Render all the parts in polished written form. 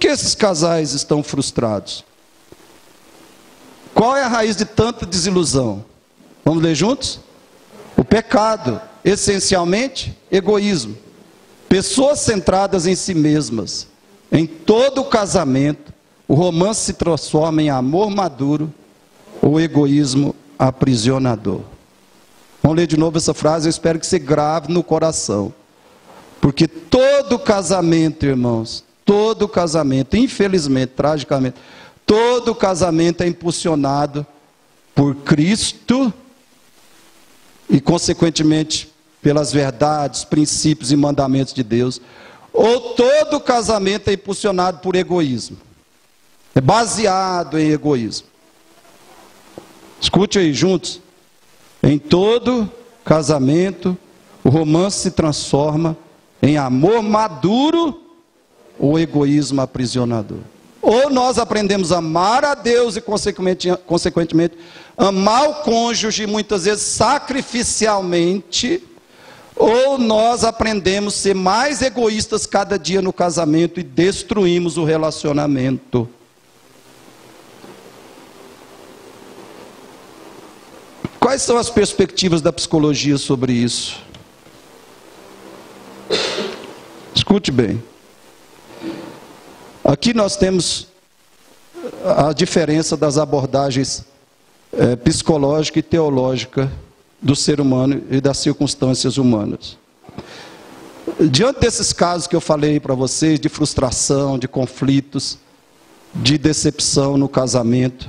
que esses casais estão frustrados? Qual é a raiz de tanta desilusão? Vamos ler juntos? O pecado, essencialmente, egoísmo. Pessoas centradas em si mesmas. Em todo casamento, o romance se transforma em amor maduro, o egoísmo aprisionador. Vamos ler de novo essa frase, eu espero que você grave no coração. Porque todo casamento, irmãos, todo casamento, infelizmente, tragicamente, todo casamento é impulsionado por Cristo e, consequentemente, pelas verdades, princípios e mandamentos de Deus. Ou todo casamento é impulsionado por egoísmo. É baseado em egoísmo. Escute aí juntos. Em todo casamento, o romance se transforma em amor maduro ou egoísmo aprisionador. Ou nós aprendemos a amar a Deus e, consequentemente, amar o cônjuge, muitas vezes sacrificialmente, ou nós aprendemos a ser mais egoístas cada dia no casamento e destruímos o relacionamento. Quais são as perspectivas da psicologia sobre isso? Escute bem. Aqui nós temos a diferença das abordagens psicológica e teológica do ser humano e das circunstâncias humanas. Diante desses casos que eu falei para vocês, de frustração, de conflitos, de decepção no casamento,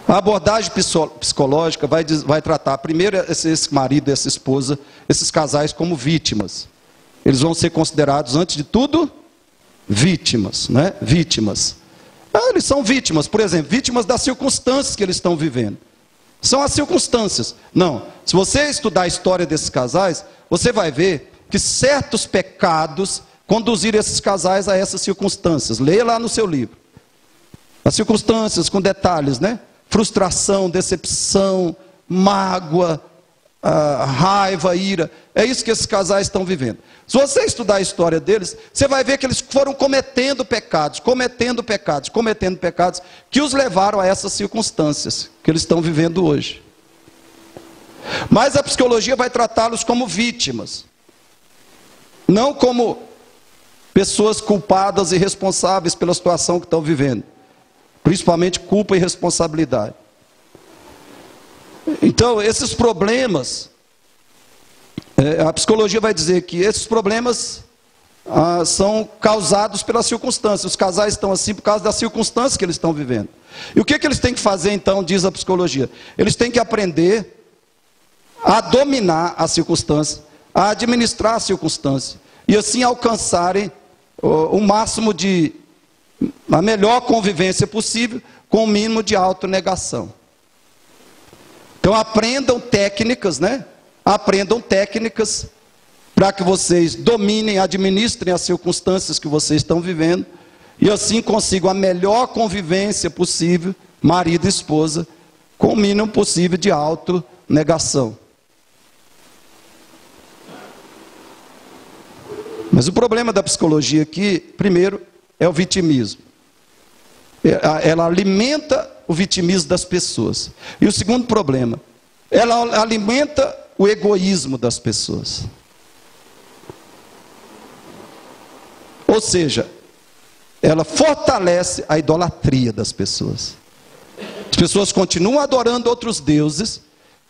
a abordagem psicológica vai tratar primeiro esse marido e essa esposa, esses casais, como vítimas. Eles vão ser considerados, antes de tudo, vítimas, né? Vítimas. Eles são vítimas, por exemplo, vítimas das circunstâncias que eles estão vivendo. São as circunstâncias. Não, se você estudar a história desses casais, você vai ver que certos pecados conduziram esses casais a essas circunstâncias. Leia lá no seu livro. As circunstâncias com detalhes, né? Frustração, decepção, mágoa, raiva, ira. É isso que esses casais estão vivendo. Se você estudar a história deles, você vai ver que eles foram cometendo pecados que os levaram a essas circunstâncias que eles estão vivendo hoje. Mas a psicologia vai tratá-los como vítimas, não como pessoas culpadas e responsáveis pela situação que estão vivendo, principalmente culpa e responsabilidade. Então, esses problemas, a psicologia vai dizer que esses problemas são causados pelas circunstâncias. Os casais estão assim por causa das circunstâncias que eles estão vivendo. E o que eles têm que fazer então, diz a psicologia? Eles têm que aprender a dominar as circunstâncias, a administrar as circunstâncias, e assim alcançarem o máximo a melhor convivência possível, com o mínimo de autonegação. Então aprendam técnicas, né? Aprendam técnicas para que vocês dominem, administrem as circunstâncias que vocês estão vivendo e assim consigam a melhor convivência possível, marido e esposa, com o mínimo possível de autonegação. Mas o problema da psicologia aqui, primeiro, é o vitimismo. Ela alimenta o vitimismo das pessoas. E o segundo problema, ela alimenta o egoísmo das pessoas. Ou seja, ela fortalece a idolatria das pessoas. As pessoas continuam adorando outros deuses,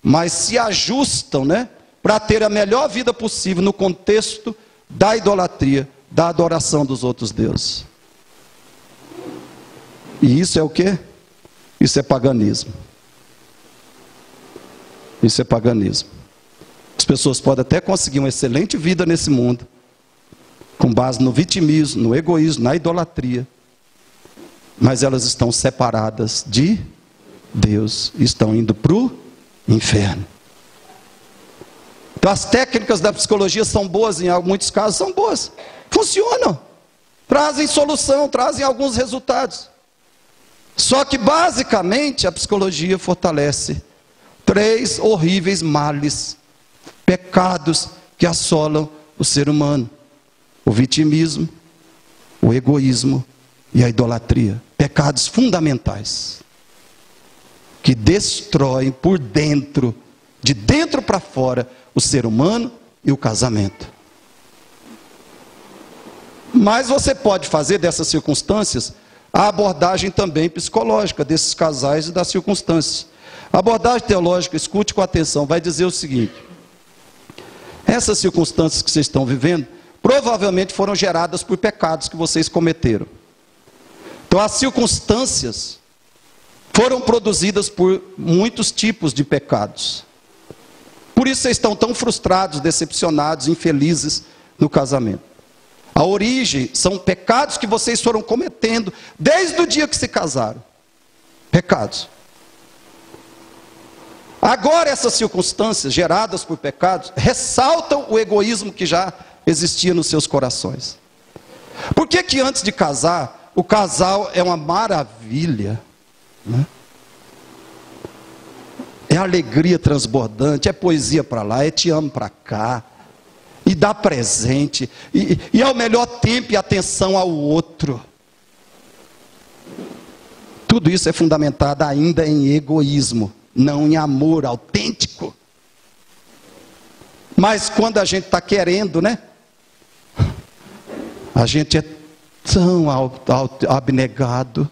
mas se ajustam, né, para ter a melhor vida possível no contexto da idolatria, da adoração dos outros deuses. E isso é o quê? Isso é paganismo. Isso é paganismo. As pessoas podem até conseguir uma excelente vida nesse mundo, com base no vitimismo, no egoísmo, na idolatria, mas elas estão separadas de Deus, estão indo para o inferno. Então as técnicas da psicologia são boas, em muitos casos são boas, funcionam, trazem solução, trazem alguns resultados. Só que basicamente a psicologia fortalece 3 horríveis males, pecados que assolam o ser humano: o vitimismo, o egoísmo e a idolatria. Pecados fundamentais que destroem por dentro, de dentro para fora, o ser humano e o casamento. Mas você pode fazer dessas circunstâncias a abordagem também psicológica desses casais e das circunstâncias. A abordagem teológica, escute com atenção, vai dizer o seguinte: essas circunstâncias que vocês estão vivendo, provavelmente foram geradas por pecados que vocês cometeram. Então as circunstâncias foram produzidas por muitos tipos de pecados. Por isso vocês estão tão frustrados, decepcionados, infelizes no casamento. A origem são pecados que vocês foram cometendo desde o dia que se casaram. Pecados. Agora essas circunstâncias geradas por pecados ressaltam o egoísmo que já existia nos seus corações. Por que que antes de casar, o casal é uma maravilha, né? É alegria transbordante, é poesia para lá, é te amo para cá, e dá presente, e é o melhor tempo e atenção ao outro. Tudo isso é fundamentado ainda em egoísmo, não em amor autêntico. Mas quando a gente está querendo, né? A gente é tão abnegado.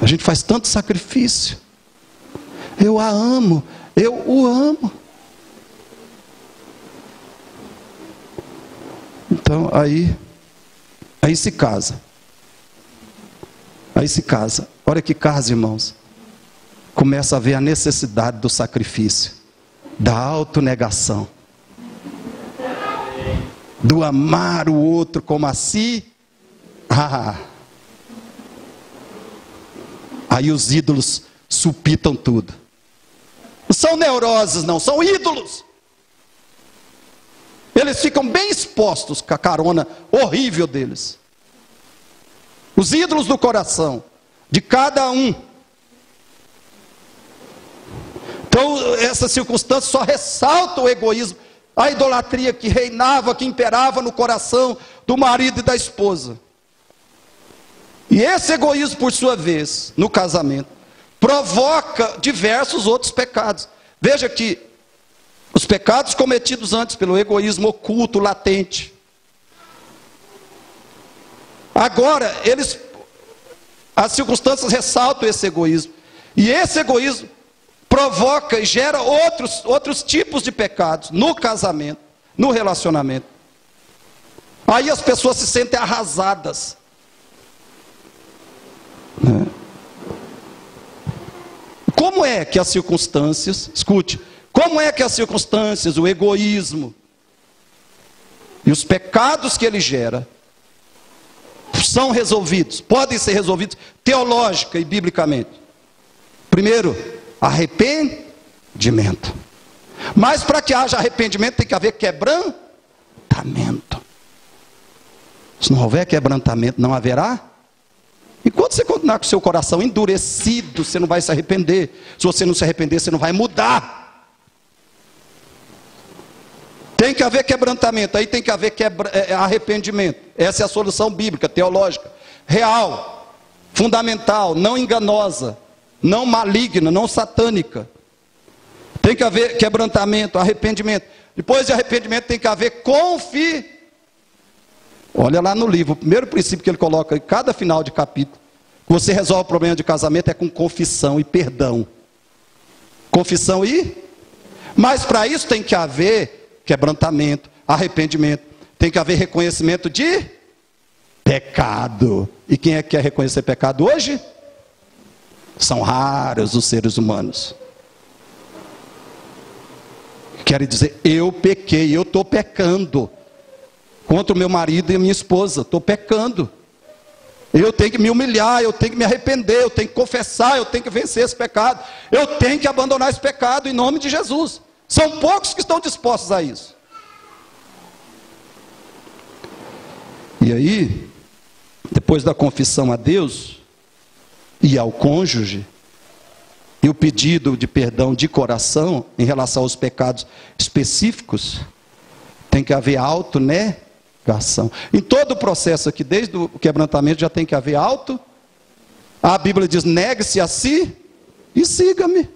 A gente faz tanto sacrifício. Eu a amo, eu o amo. Então aí se casa. Aí se casa. Olha que casa, irmãos. Começa a ver a necessidade do sacrifício, da autonegação, do amar o outro como a si. Aí os ídolos supitam tudo. Não são neuroses, não, são ídolos. Eles ficam bem expostos com a carona horrível deles. Os ídolos do coração, de cada um. Então, essas circunstâncias só ressaltam o egoísmo, a idolatria que reinava, que imperava no coração do marido e da esposa. E esse egoísmo, por sua vez, no casamento, provoca diversos outros pecados. Veja que os pecados cometidos antes pelo egoísmo oculto, latente. Agora, as circunstâncias ressaltam esse egoísmo. E esse egoísmo provoca e gera outros tipos de pecados no casamento, no relacionamento. Aí as pessoas se sentem arrasadas. Como é que as circunstâncias, escute, como é que as circunstâncias, o egoísmo e os pecados que ele gera são resolvidos, podem ser resolvidos teológica e biblicamente? Primeiro, arrependimento. Mas para que haja arrependimento tem que haver quebrantamento. Se não houver quebrantamento, não haverá. Enquanto você continuar com o seu coração endurecido, você não vai se arrepender. Se você não se arrepender, você não vai mudar. Tem que haver quebrantamento, aí tem que haver arrependimento. Essa é a solução bíblica, teológica, real, fundamental, não enganosa, não maligna, não satânica. Tem que haver quebrantamento, arrependimento. Depois de arrependimento tem que haver Olha lá no livro, o primeiro princípio que ele coloca em cada final de capítulo, você resolve o problema de casamento é com confissão e perdão. Confissão e... Mas para isso tem que haver quebrantamento, arrependimento, tem que haver reconhecimento de pecado. E quem é que quer reconhecer pecado hoje? São raros os seres humanos. Querem dizer, eu pequei, eu estou pecando contra o meu marido e a minha esposa, estou pecando. Eu tenho que me humilhar, eu tenho que me arrepender, eu tenho que confessar, eu tenho que vencer esse pecado, eu tenho que abandonar esse pecado em nome de Jesus. São poucos que estão dispostos a isso. E aí, depois da confissão a Deus e ao cônjuge, e o pedido de perdão de coração em relação aos pecados específicos, tem que haver negação. Em todo o processo aqui, desde o quebrantamento, já tem que haver a Bíblia diz, negue-se a si e siga-me.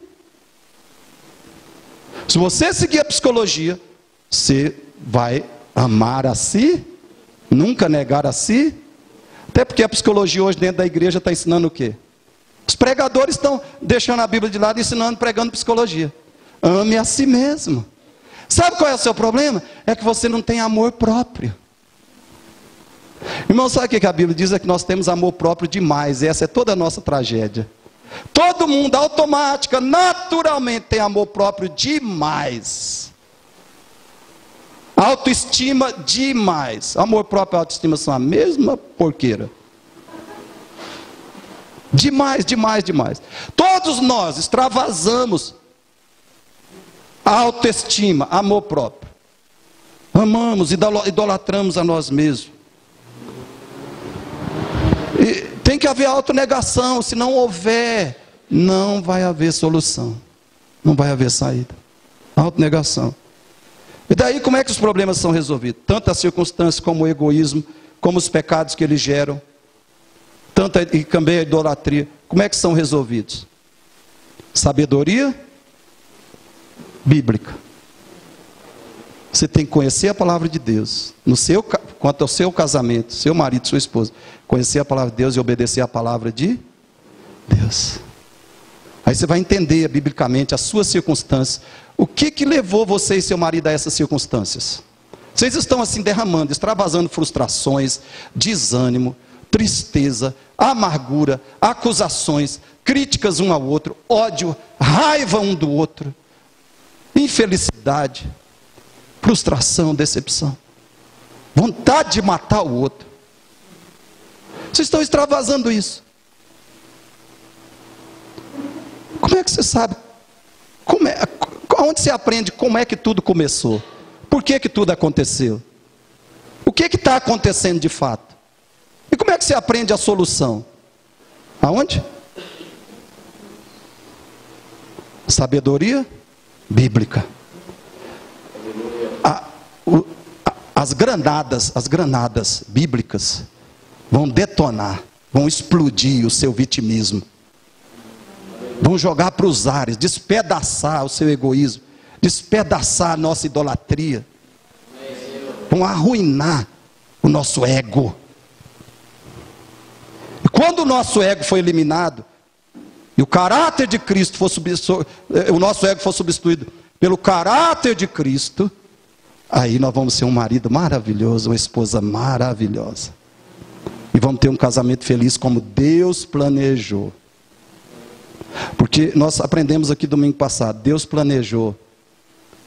Se você seguir a psicologia, você vai amar a si, nunca negar a si. Até porque a psicologia hoje dentro da igreja está ensinando o quê? Os pregadores estão deixando a Bíblia de lado e ensinando, pregando psicologia. Ame a si mesmo. Sabe qual é o seu problema? É que você não tem amor próprio. Irmão, sabe o que a Bíblia diz? É que nós temos amor próprio demais. E essa é toda a nossa tragédia. Todo mundo, automática, naturalmente tem amor próprio demais. Autoestima demais. Amor próprio e autoestima são a mesma porqueira. Demais, demais, demais. Todos nós extravasamos a autoestima, amor próprio. Amamos, idolatramos a nós mesmos. E tem que haver autonegação. Se não houver, não vai haver solução. Não vai haver saída. Autonegação. E daí como é que os problemas são resolvidos? Tanto as circunstâncias como o egoísmo, como os pecados que eles geram, tanto e também a idolatria. Como é que são resolvidos? Sabedoria bíblica. Você tem que conhecer a palavra de Deus. Quanto ao seu casamento, seu marido, sua esposa. Conhecer a palavra de Deus e obedecer a palavra de Deus. Aí você vai entender biblicamente as suas circunstâncias. O que levou você e seu marido a essas circunstâncias? Vocês estão assim derramando, extravasando frustrações, desânimo, tristeza, amargura, acusações, críticas um ao outro, ódio, raiva um do outro, infelicidade, frustração, decepção, vontade de matar o outro. Vocês estão extravasando isso. Como é que você sabe? Onde você aprende como é que tudo começou? Por que tudo aconteceu? O que está acontecendo de fato? E como é que você aprende a solução? Aonde? Sabedoria bíblica. As granadas bíblicas vão detonar, vão explodir o seu vitimismo. Vão jogar para os ares, despedaçar o seu egoísmo, despedaçar a nossa idolatria. Vão arruinar o nosso ego. E quando o nosso ego foi eliminado, e o caráter de Cristo o nosso ego for substituído pelo caráter de Cristo, aí nós vamos ser um marido maravilhoso, uma esposa maravilhosa. E vamos ter um casamento feliz como Deus planejou. Porque nós aprendemos aqui domingo passado, Deus planejou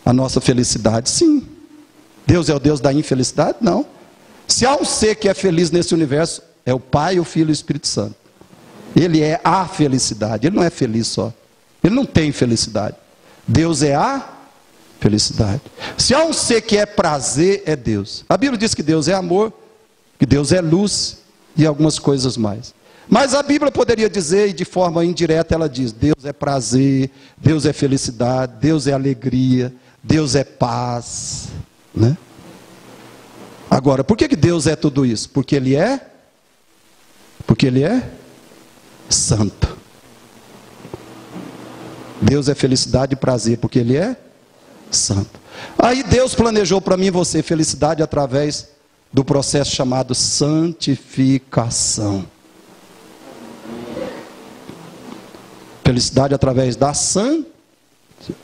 a nossa felicidade. Sim. Deus é o Deus da infelicidade? Não. Se há um ser que é feliz nesse universo, é o Pai, o Filho e o Espírito Santo. Ele é a felicidade, ele não é feliz só. Ele não tem felicidade. Deus é a felicidade. Se há um ser que é prazer, é Deus. A Bíblia diz que Deus é amor, que Deus é luz e algumas coisas mais. Mas a Bíblia poderia dizer, e de forma indireta ela diz, Deus é prazer, Deus é felicidade, Deus é alegria, Deus é paz, né? Agora, por que Deus é tudo isso? Porque Ele é santo. Deus é felicidade e prazer, porque Ele é santo. Aí Deus planejou para mim e você felicidade através do processo chamado santificação. Felicidade através da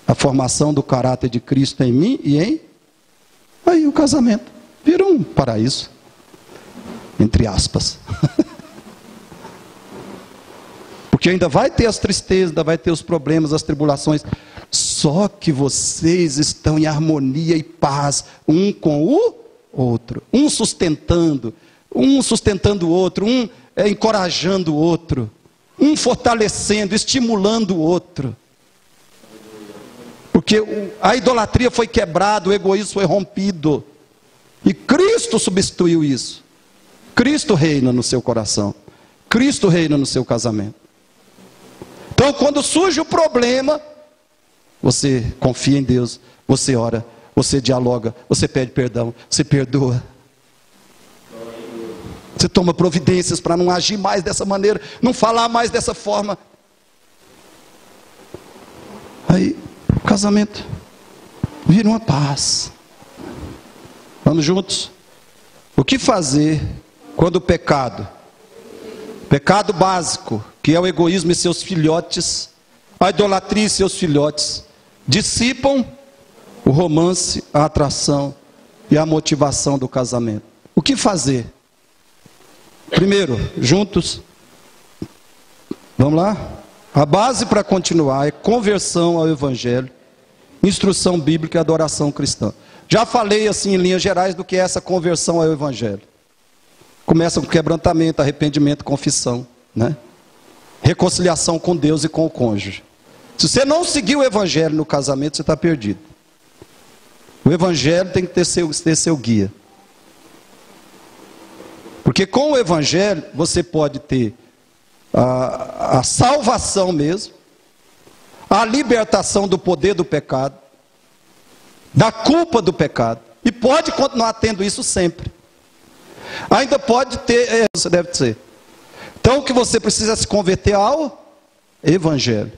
a formação do caráter de Cristo em mim e aí o casamento vira um paraíso, entre aspas. Porque ainda vai ter as tristezas, ainda vai ter os problemas, as tribulações, só que vocês estão em harmonia e paz um com o outro, um sustentando o outro, um encorajando o outro, um fortalecendo, estimulando o outro. Porque a idolatria foi quebrada, o egoísmo foi rompido. E Cristo substituiu isso. Cristo reina no seu coração. Cristo reina no seu casamento. Então quando surge o problema, você confia em Deus, você ora, você dialoga, você pede perdão, você perdoa. Você toma providências para não agir mais dessa maneira, não falar mais dessa forma. Aí, o casamento vira uma paz. Vamos juntos? O que fazer quando o pecado básico, que é o egoísmo e seus filhotes, a idolatria e seus filhotes, dissipam o romance, a atração e a motivação do casamento? O que fazer? Primeiro, juntos, vamos lá? A base para continuar é conversão ao Evangelho, instrução bíblica e adoração cristã. Já falei assim em linhas gerais do que é essa conversão ao Evangelho. Começa com quebrantamento, arrependimento, confissão, né? Reconciliação com Deus e com o cônjuge. Se você não seguir o Evangelho no casamento, você está perdido. O Evangelho tem que ter seu guia. Porque com o Evangelho você pode ter a salvação mesmo, a libertação do poder do pecado, da culpa do pecado, e pode continuar tendo isso sempre. Ainda pode ter, você deve ser. Então o que você precisa é se converter ao Evangelho.